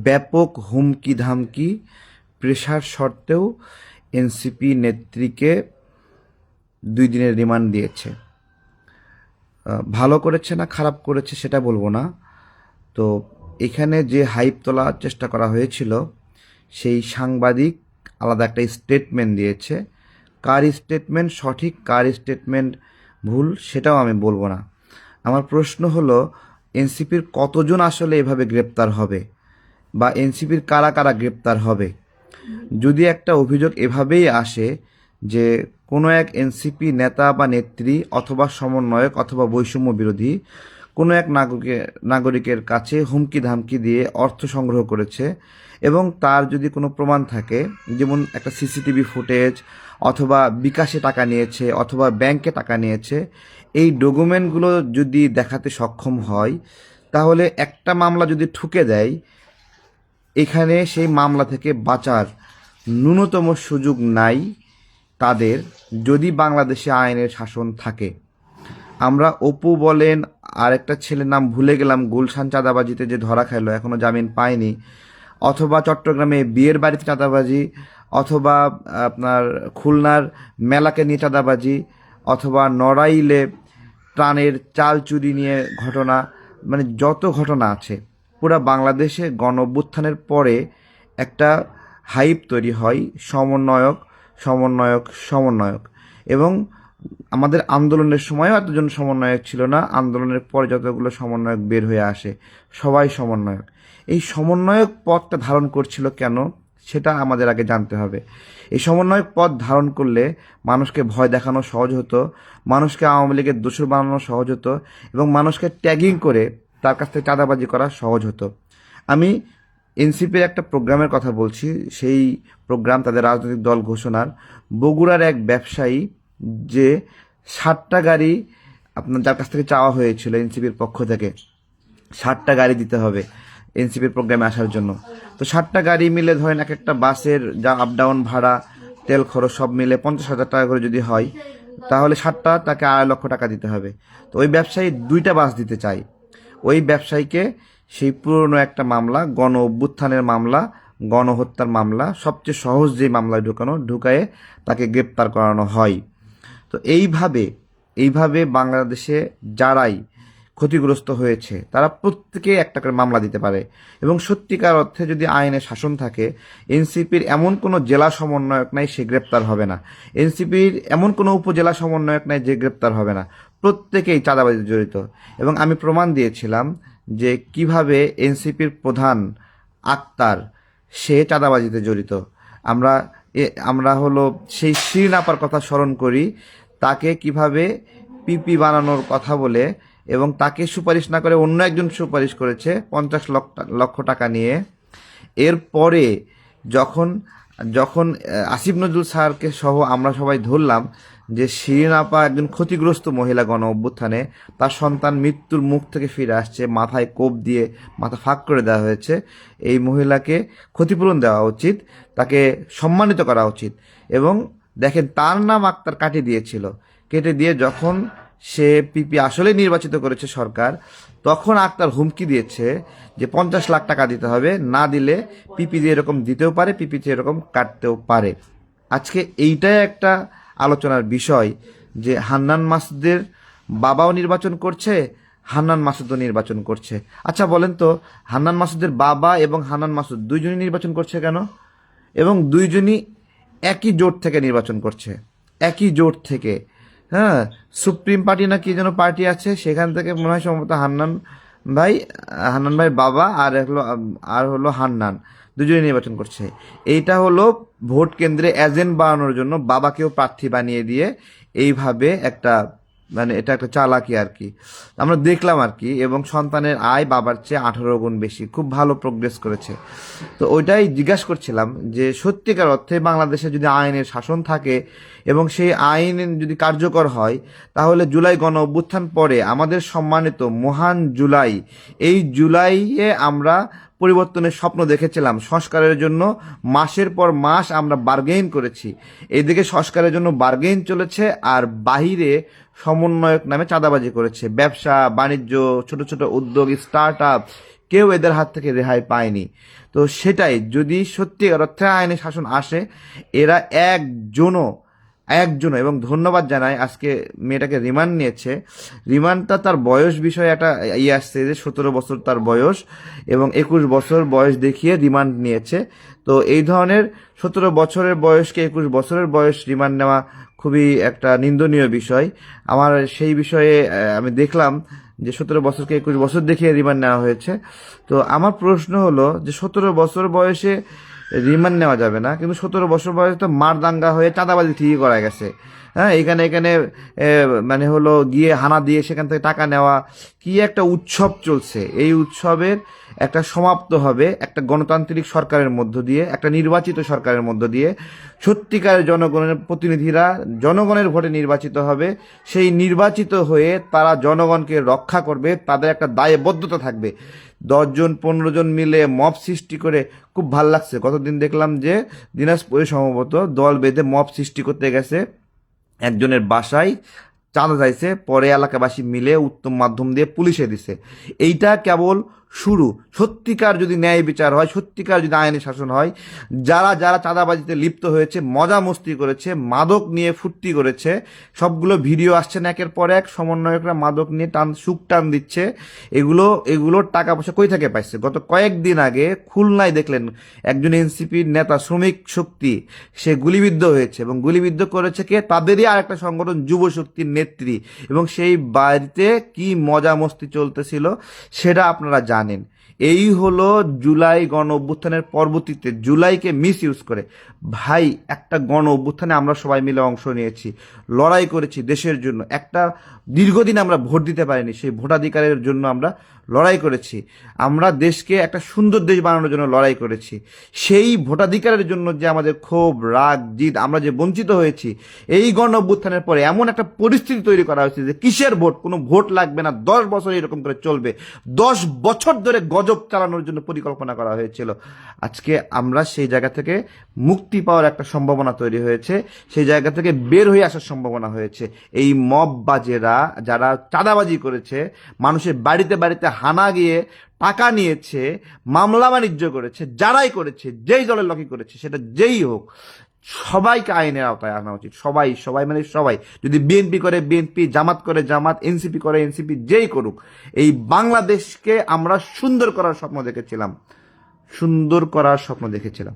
ব্যাপক হুমকি ধামকি প্রেসার সত্ত্বেও এনসিপি নেত্রীকে 2 দিনের রিমান্ড দিয়েছে। ভালো করেছে না খারাপ করেছে সেটা বলবো না। তো এখানে যে হাইপ তোলার চেষ্টা করা হয়েছিল, সেই সাংবাদিক আলাদা একটা স্টেটমেন্ট দিয়েছে। কার স্টেটমেন্ট সঠিক কার স্টেটমেন্ট ভুল সেটাও আমি বলবো না। আমার প্রশ্ন হলো, এনসিপির কতজন আসলে এভাবে গ্রেপ্তার হবে, বা এনসিপির কারা কারা গ্রেপ্তার হবে? যদি একটা অভিযোগ এভাবেই আসে যে কোনো এক এনসিপি নেতা বা নেত্রী অথবা সমন্বয়ক অথবা বৈষম্য বিরোধী কোনো এক নাগরিকের কাছে হুমকি ধামকি দিয়ে অর্থ সংগ্রহ করেছে, এবং তার যদি কোনো প্রমাণ থাকে, যেমন একটা সিসিটিভি ফুটেজ, অথবা বিকাশে টাকা নিয়েছে অথবা ব্যাংকে টাকা নিয়েছে, এই ডকুমেন্টগুলো যদি দেখাতে সক্ষম হয়, তাহলে একটা মামলা যদি ঠুকে দেয়, এখানে সেই মামলা থেকে বাঁচার ন্যূনতম সুযোগ নাই তাদের, যদি বাংলাদেশে আইনের শাসন থাকে। আমরা অপু বলেন, আরেকটা ছেলের নাম ভুলে গেলাম, গুলশান চাঁদাবাজিতে যে ধরা খাইলো এখনো জামিন পায়নি, অথবা চট্টগ্রামে বিয়ের বাড়িতে চাঁদাবাজি, অথবা আপনার খুলনার মেলাকে নিয়ে চাঁদাবাজি, অথবা নড়াইলে ত্রাণের চাল চুরি নিয়ে ঘটনা, মানে যত ঘটনা আছে, পুরা বাংলাদেশে গণ অভ্যুত্থানের পরে একটা হাইপ তৈরি হয় সমন্বয়ক সমন্বয়ক সমন্বয়ক। এবং আমাদের আন্দোলনের সময়ও এতজন সমন্বয়ক ছিল না, আন্দোলনের পরে যতগুলো সমন্বয়ক বের হয়ে আসে সবাই সমন্বয়ক। এই সমন্বয়ক পদটা ধারণ করছিল কেন সেটা আমাদের আগে জানতে হবে। এই সমন্বয়ক পদ ধারণ করলে মানুষকে ভয় দেখানো সহজ হতো, মানুষকে আওয়ামী লীগের দোষর বানানো সহজ হতো, এবং মানুষকে ট্যাগিং করে তার কাছ থেকে চাঁদাবাজি করা সহজ হতো। আমি এনসিপির একটা প্রোগ্রামের কথা বলছি, সেই প্রোগ্রাম তাদের রাজনৈতিক দল ঘোষণার। বগুড়ার এক ব্যবসায়ী, যে 60টা গাড়ি আপনার যার কাছ থেকে চাওয়া হয়েছিল এনসিপির পক্ষ থেকে, 60টা গাড়ি দিতে হবে এনসিপির প্রোগ্রামে আসার জন্য। তো 60টা গাড়ি মিলে ধরেন এক একটা বাসের যা আপ ডাউন ভাড়া, তেল খরচ সব মিলে 50,000 টাকা করে যদি হয়, তাহলে 60টা তাকে 2.5 লক্ষ টাকা দিতে হবে। তো ওই ব্যবসায়ী 2টা বাস দিতে চায়। ওই ব্যবসায়ীকে সেই পুরনো একটা মামলা, গণ অভ্যুত্থানের মামলা, গণহত্যার মামলা, সবচেয়ে সহজ যে মামলায় ঢুকায়ে তাকে গ্রেপ্তার করানো হয়। তো এইভাবে বাংলাদেশে যারাই ক্ষতিগ্রস্ত হয়েছে তারা প্রত্যেকে একটা করে মামলা দিতে পারে। এবং সত্যিকার অর্থে যদি আইনের শাসন থাকে, এনসিপির এমন কোনো জেলা সমন্বয়ক নাই সে গ্রেপ্তার হবে না, এনসিপির এমন কোনো উপজেলা সমন্বয়ক নাই যে গ্রেপ্তার হবে না। প্রত্যেকেই চাঁদাবাজিতে জড়িত। এবং আমি প্রমাণ দিয়েছিলাম যে কিভাবে এনসিপির প্রধান আক্তার, সে চাঁদাবাজিতে জড়িত। আমরা আমরা হলো সেই শিরিন আপার কথা স্মরণ করি, তাকে কিভাবে পিপি বানানোর কথা বলে, এবং তাকে সুপারিশ না করে অন্য একজন সুপারিশ করেছে 50 লক্ষ টাকা নিয়ে। এরপরে যখন যখন আসিফ নজরুল স্যারকে সহ আমরা সবাই ধরলাম যে শিরিন আপা একজন ক্ষতিগ্রস্ত মহিলা গণ অভ্যুত্থানে, তার সন্তান মৃত্যুর মুখ থেকে ফিরে আসছে, মাথায় কোপ দিয়ে মাথা ফাঁক করে দেওয়া হয়েছে, এই মহিলাকে ক্ষতিপূরণ দেওয়া উচিত, তাকে সম্মানিত করা উচিত। এবং দেখেন, তার নাম আক্তার কেটে দিয়ে যখন সে পিপি আসলে নির্বাচিত করেছে সরকার, তখন আক্তার হুমকি দিয়েছে যে 50 লাখ টাকা দিতে হবে, না দিলে পিপি দিয়ে এরকম দিতেও পারে, পিপি দিয়ে এরকম কাটতেও পারে। আজকে এইটাই একটা আলোচনার বিষয় যে হান্নান মাসুদের বাবাও নির্বাচন করছে, হান্নান মাসুদও নির্বাচন করছে। আচ্ছা বলেন তো, হান্নান মাসুদের বাবা এবং হান্নান মাসুদ দুইজনই নির্বাচন করছে কেন? এবং দুইজনই একই জোট থেকে নির্বাচন করছে, একই জোট থেকে। হ্যাঁ, সুপ্রিম পার্টি না কি যেন পার্টি আছে, সেখান থেকে মনে হয় সম্ভবত হান্নান ভাই বাবা আর হলো হান্নান, দুজনেই নির্বাচন করছে। এইটা হলো ভোট কেন্দ্রে এজেন্ট বানানোর জন্য বাবাকেও প্রার্থী বানিয়ে দিয়ে এইভাবে একটা, মানে এটা একটা চালাকি আর কি আমরা দেখলাম আর কি। এবং সন্তানের আয় বাবার চেয়ে 18 গুণ বেশি, খুব ভালো প্রোগ্রেস করেছে। তো ওইটাই জিজ্ঞাসা করছিলাম যে সত্যিকার অর্থে বাংলাদেশে যদি আইনের শাসন থাকে এবং সেই আইন যদি কার্যকর হয়, তাহলে জুলাই গণ অভ্যুত্থান পরে আমাদের সম্মানিত মহান জুলাই, এই জুলাইয়ে আমরা পরিবর্তনের স্বপ্ন দেখেছিলাম, সংস্কারের জন্য মাসের পর মাস আমরা বার্গেইন করেছি, এইদিকে সংস্কারের জন্য বার্গেইন চলেছে, আর বাহিরে সমন্বয়ক নামে চাঁদাবাজি করেছে, ব্যবসা বাণিজ্য, ছোট ছোট উদ্যোগ, স্টার্ট আপ, কেউ এদের হাত থেকে রেহাই পায়নি। তো সেটাই, যদি সত্যিকার অর্থে আইনি শাসন আসে, এরা একজনও এবং ধন্যবাদ জানাই আজকে মেয়েটাকে রিমান্ড নিয়েছে। রিমান্ডটা তার বয়স বিষয়ে একটা আসছে যে 17 বছর তার বয়স এবং 21 বছর বয়স দেখিয়ে রিমান্ড নিয়েছে। তো এই ধরনের 17 বছরের বয়সকে 21 বছরের বয়স রিমান্ড নেওয়া খুবই একটা নিন্দনীয় বিষয়। আমার সেই বিষয়ে আমি দেখলাম যে 17 বছরকে 21 বছর দেখিয়ে রিমান্ড নেওয়া হয়েছে। তো আমার প্রশ্ন হলো যে 17 বছর বয়সে রিমান্ড নেওয়া যাবে না, কিন্তু 17 বছর বয়সে তো মারদাঙ্গা হয়ে চাঁদাবাজি ঠিকই করা গেছে। হ্যাঁ, এখানে এখানে মানে হলো গিয়ে হানা দিয়ে সেখান থেকে টাকা নেওয়া, কি একটা উৎসব চলছে। এই উৎসবের একটা সমাপ্ত হবে একটা গণতান্ত্রিক সরকারের মধ্য দিয়ে, একটা নির্বাচিত সরকারের মধ্য দিয়ে। সত্যিকারের জনগণের প্রতিনিধিরা জনগণের ভোটে নির্বাচিত হবে। সেই নির্বাচিত হয়ে তারা জনগণকে রক্ষা করবে, তাদের একটা দায়বদ্ধতা থাকবে। 10 জন 15 জন মিলে মব সৃষ্টি করে খুব ভাল লাগছে। গতদিন দেখলাম যে দিনাজপুরে সম্ভবত দল বেঁধে মব সৃষ্টি করতে গেছে একজনের বাসায়, চাঁদা চাইছে, পরে এলাকাবাসী মিলে উত্তম মাধ্যম দিয়ে পুলিশে দিছে। এইটা কেবল শুরু। সত্যিকার যদি ন্যায় বিচার হয়, সত্যিকার যদি আইনি শাসন হয়, যারা যারা চাঁদাবাজিতে লিপ্ত হয়েছে, মজা মস্তি করেছে, মাদক নিয়ে ফুর্তি করেছে, সবগুলো ভিডিও আসছে না একের পর এক। সমন্বয়করা মাদক নিয়ে সুখ টান দিচ্ছে। এগুলোর টাকা পয়সা কই থেকে পাইছে? গত কয়েকদিন আগে খুলনায় দেখলেন একজন এনসিপির নেতা শ্রমিক শক্তি, সে গুলিবিদ্ধ হয়েছে এবং গুলিবিদ্ধ করেছে কে? তাদেরই আর একটা সংগঠন যুব শক্তির নেত্রী। এবং সেই বাড়িতে কি মজা মস্তি চলতেছিল সেটা আপনারা জানেন। এই হলো জুলাই গণ অভ্যুত্থানের পরবর্তীতে জুলাইকে মিস ইউজ করে। ভাই, একটা গণ অভ্যুত্থানে আমরা সবাই মিলে অংশ নিয়েছি, লড়াই করেছি দেশের জন্য। একটা দীর্ঘদিন আমরা ভোট দিতে পারিনি, সেই ভোটাধিকারের জন্য আমরা লড়াই করেছি। আমরা দেশকে একটা সুন্দর দেশ বানানোর জন্য লড়াই করেছি। সেই ভোটাধিকারের জন্য যে আমাদের ক্ষোভ, রাগ, জিদ, আমরা যে বঞ্চিত হয়েছি, এই গণ অভ্যুত্থানের পরে এমন একটা পরিস্থিতি তৈরি করা হয়েছে যে কিসের ভোট, কোনো ভোট লাগবে না, 10 বছর এরকম করে চলবে। 10 বছর ধরে গজব চালানোর জন্য পরিকল্পনা করা হয়েছিল। আজকে আমরা সেই জায়গা থেকে মুক্তি পাওয়ার একটা সম্ভাবনা তৈরি হয়েছে, সেই জায়গা থেকে বের হয়ে আসার সম্ভাবনা হয়েছে। এই মববাজেরা যারা চাঁদাবাজি করেছে, মানুষের বাড়িতে বাড়িতে হানা গিয়ে টাকা নিয়েছে, মামলা বাণিজ্য করেছে, যারাই করেছে, যেই দলের লোকই করেছে, সেটা যেই হোক, সবাইকে আইনের আওতায় আনা উচিত। সবাই সবাই মানে সবাই। যদি বিএনপি করে বিএনপি, জামাত করে জামাত, এনসিপি করে এনসিপি, যেই করুক, এই বাংলাদেশকে আমরা সুন্দর করার স্বপ্ন দেখেছিলাম।